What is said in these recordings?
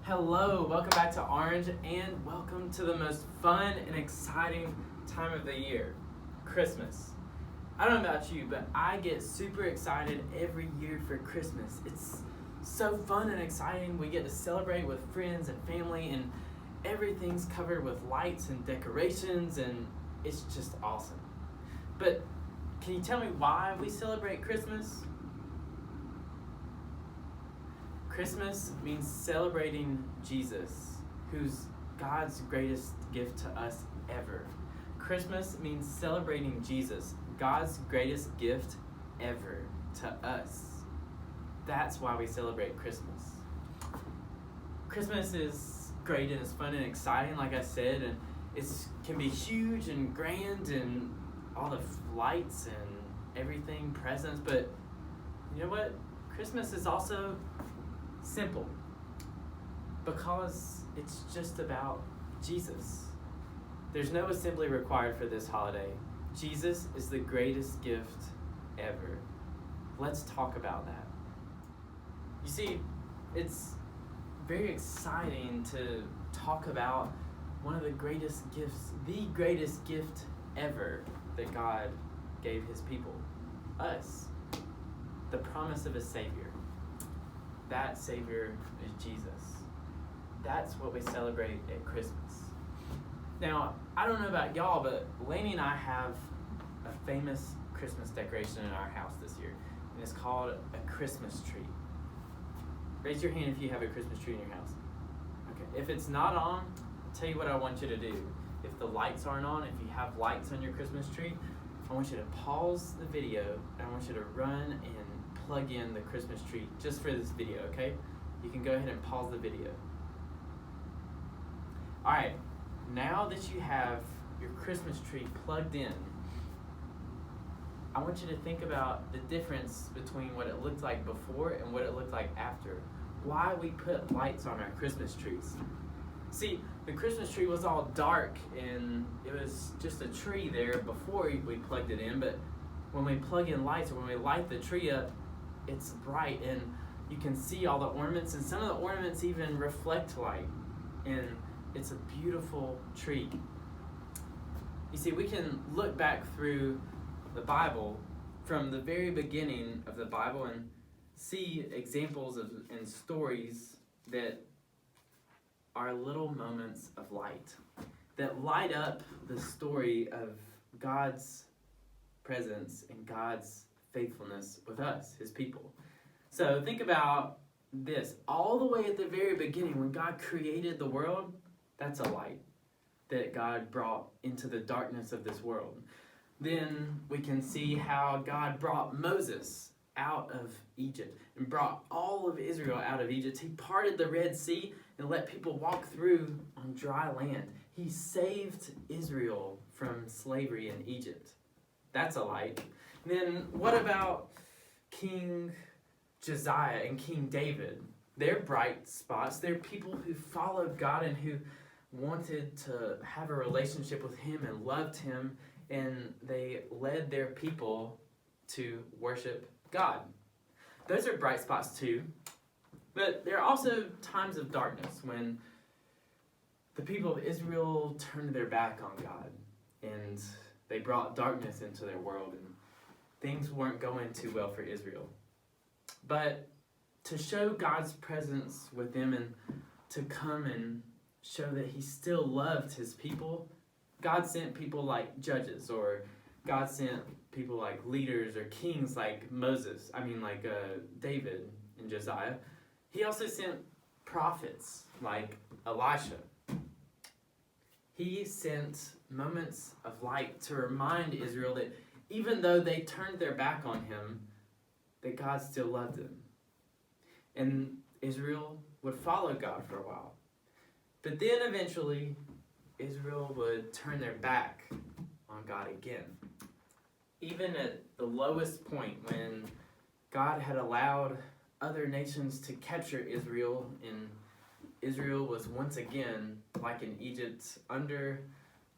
Hello, welcome back to Orange, and welcome to the most fun and exciting time of the year, Christmas. I don't know about you, but I get super excited every year for Christmas. It's so fun and exciting. We get to celebrate with friends and family, and everything's covered with lights and decorations, and it's just awesome. But can you tell me why we celebrate Christmas? Christmas means celebrating Jesus, who's God's greatest gift to us ever. Christmas means celebrating Jesus, God's greatest gift ever to us. That's why we celebrate Christmas. Christmas is great and it's fun and exciting, like I said, and it can be huge and grand and all the lights and everything, presents, but you know what? Christmas is also simple, because it's just about Jesus. There's no assembly required for this holiday. Jesus is the greatest gift ever. Let's talk about that. You see, it's very exciting to talk about one of the greatest gifts, the greatest gift ever that God gave his people, us, the promise of a Savior. That Savior is Jesus. That's what we celebrate at Christmas. Now, I don't know about y'all, but Lainey and I have a famous Christmas decoration in our house this year, and it's called a Christmas tree. Raise your hand if you have a Christmas tree in your house. Okay, if it's not on, I'll tell you what I want you to do. If the lights aren't on, if you have lights on your Christmas tree, I want you to pause the video, and I want you to run and plug in the Christmas tree just for this video, okay? You can go ahead and pause the video. Alright, now that you have your Christmas tree plugged in, I want you to think about the difference between what it looked like before and what it looked like after. Why we put lights on our Christmas trees. See, the Christmas tree was all dark and it was just a tree there before we plugged it in, but when we plug in lights or when we light the tree up, it's bright and you can see all the ornaments, and some of the ornaments even reflect light, and it's a beautiful tree. You see, we can look back through the Bible from the very beginning of the Bible and see examples of and stories that are little moments of light that light up the story of God's presence and God's faithfulness with us, his people. So think about this. All the way at the very beginning, when God created the world, that's a light that God brought into the darkness of this world. Then we can see how God brought Moses out of Egypt and brought all of Israel out of Egypt. He parted the Red Sea and let people walk through on dry land. He saved Israel from slavery in Egypt. That's a light. Then what about King Josiah and King David? They're bright spots. They're people who followed God and who wanted to have a relationship with him and loved him, and they led their people to worship God. Those are bright spots too. But there are also times of darkness when the people of Israel turned their back on God and they brought darkness into their world, and things weren't going too well for Israel. But to show God's presence with them and to come and show that he still loved his people, God sent people like judges, or God sent people like leaders or kings like David and Josiah. He also sent prophets like Elisha. He sent moments of light to remind Israel that even though they turned their back on him, that God still loved them. And Israel would follow God for a while. But then eventually, Israel would turn their back on God again. Even at the lowest point, when God had allowed other nations to capture Israel, and Israel was once again, like in Egypt, under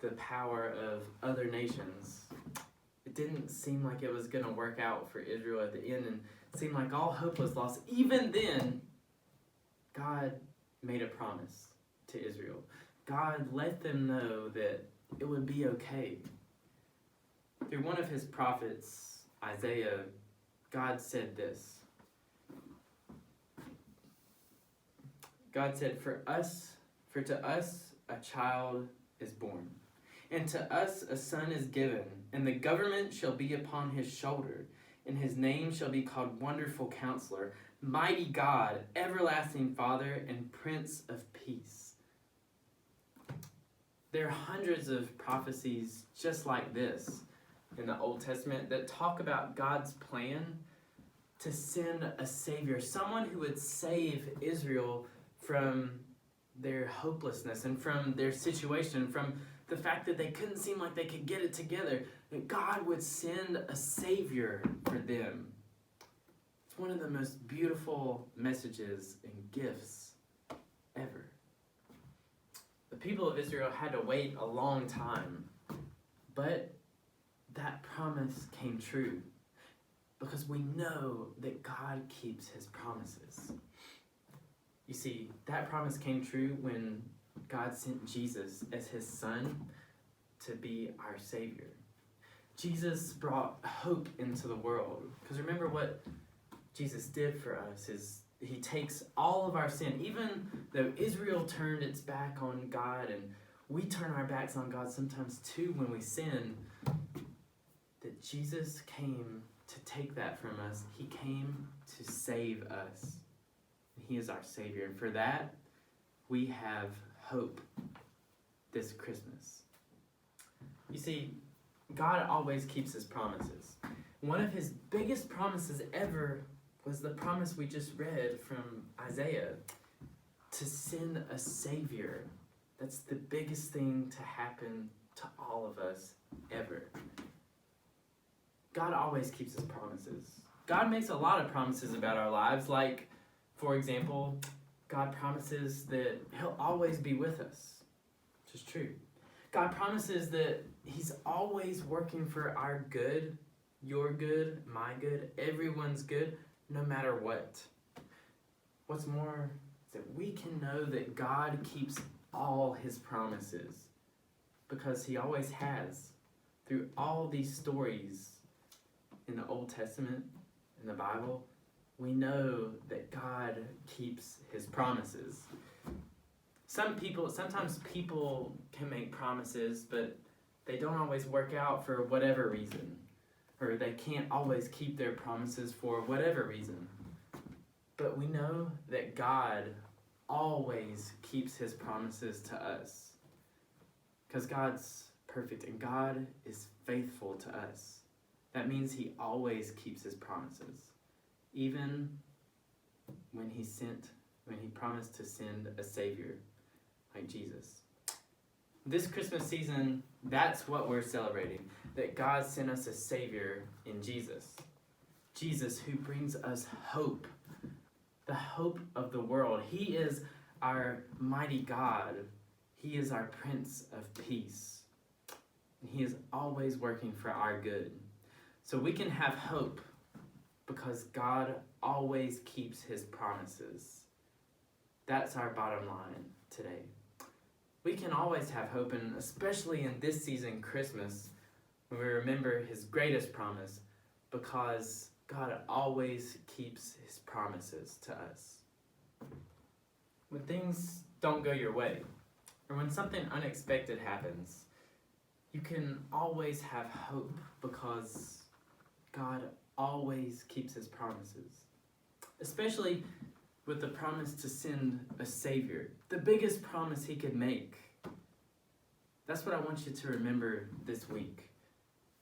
the power of other nations, it didn't seem like it was going to work out for Israel at the end, and it seemed like all hope was lost. Even then, God made a promise to Israel. God let them know that it would be okay. Through one of his prophets, Isaiah, God said this. God said, for to us a child is born, and to us a son is given, and the government shall be upon his shoulder, and his name shall be called Wonderful Counselor, Mighty God, Everlasting Father, and Prince of Peace. There are hundreds of prophecies just like this in the Old Testament that talk about God's plan to send a Savior, someone who would save Israel from their hopelessness and from their situation, from the fact that they couldn't seem like they could get it together, that God would send a Savior for them. It's one of the most beautiful messages and gifts ever. The people of Israel had to wait a long time, but that promise came true because we know that God keeps his promises. You see, that promise came true when God sent Jesus as his son to be our Savior. Jesus brought hope into the world. Because remember what Jesus did for us is he takes all of our sin. Even though Israel turned its back on God, and we turn our backs on God sometimes too when we sin, that Jesus came to take that from us. He came to save us. He is our Savior. And for that, we have hope this Christmas. You see, God always keeps his promises. One of his biggest promises ever was the promise we just read from Isaiah, to send a Savior. That's the biggest thing to happen to all of us ever. God always keeps his promises. God makes a lot of promises about our lives, like, for example, God promises that he'll always be with us, which is true. God promises that he's always working for our good, your good, my good, everyone's good, no matter what. What's more is that we can know that God keeps all his promises because he always has. Through all these stories in the Old Testament, in the Bible, we know that God keeps his promises. Sometimes people can make promises, but they don't always work out for whatever reason. Or they can't always keep their promises for whatever reason. But we know that God always keeps his promises to us. Because God's perfect and God is faithful to us. That means he always keeps his promises. Even when he promised to send a Savior like Jesus. This Christmas season, that's what we're celebrating. That God sent us a Savior in Jesus. Jesus who brings us hope. The hope of the world. He is our mighty God. He is our Prince of Peace. And he is always working for our good. So we can have hope because God always keeps his promises. That's our bottom line today. We can always have hope, and especially in this season, Christmas, when we remember his greatest promise, because God always keeps his promises to us. When things don't go your way, or when something unexpected happens, you can always have hope because God always keeps his promises. Especially with the promise to send a Savior, the biggest promise he could make. That's what I want you to remember this week.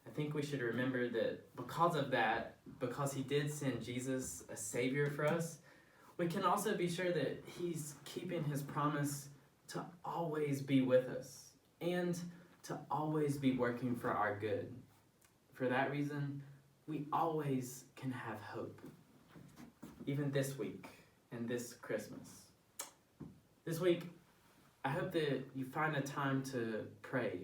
I think we should remember that because of that, because he did send Jesus, a Savior for us, we can also be sure that he's keeping his promise to always be with us and to always be working for our good. For that reason, we always can have hope, even this week and this Christmas. This week, I hope that you find a time to pray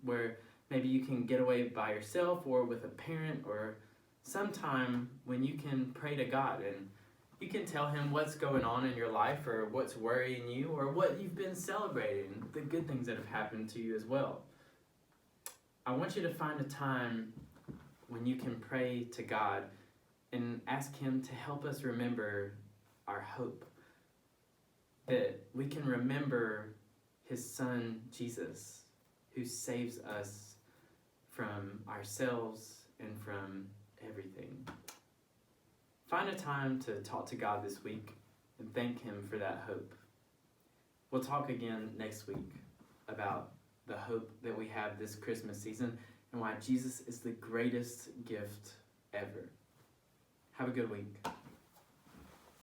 where maybe you can get away by yourself or with a parent, or sometime when you can pray to God and You can tell him what's going on in your life or what's worrying you or what you've been celebrating, the good things that have happened to you as well. I want you to find a time when you can pray to God and ask him to help us remember our hope. That we can remember his son, Jesus, who saves us from ourselves and from everything. Find a time to talk to God this week and thank him for that hope. We'll talk again next week about the hope that we have this Christmas season and why Jesus is the greatest gift ever. Have a good week.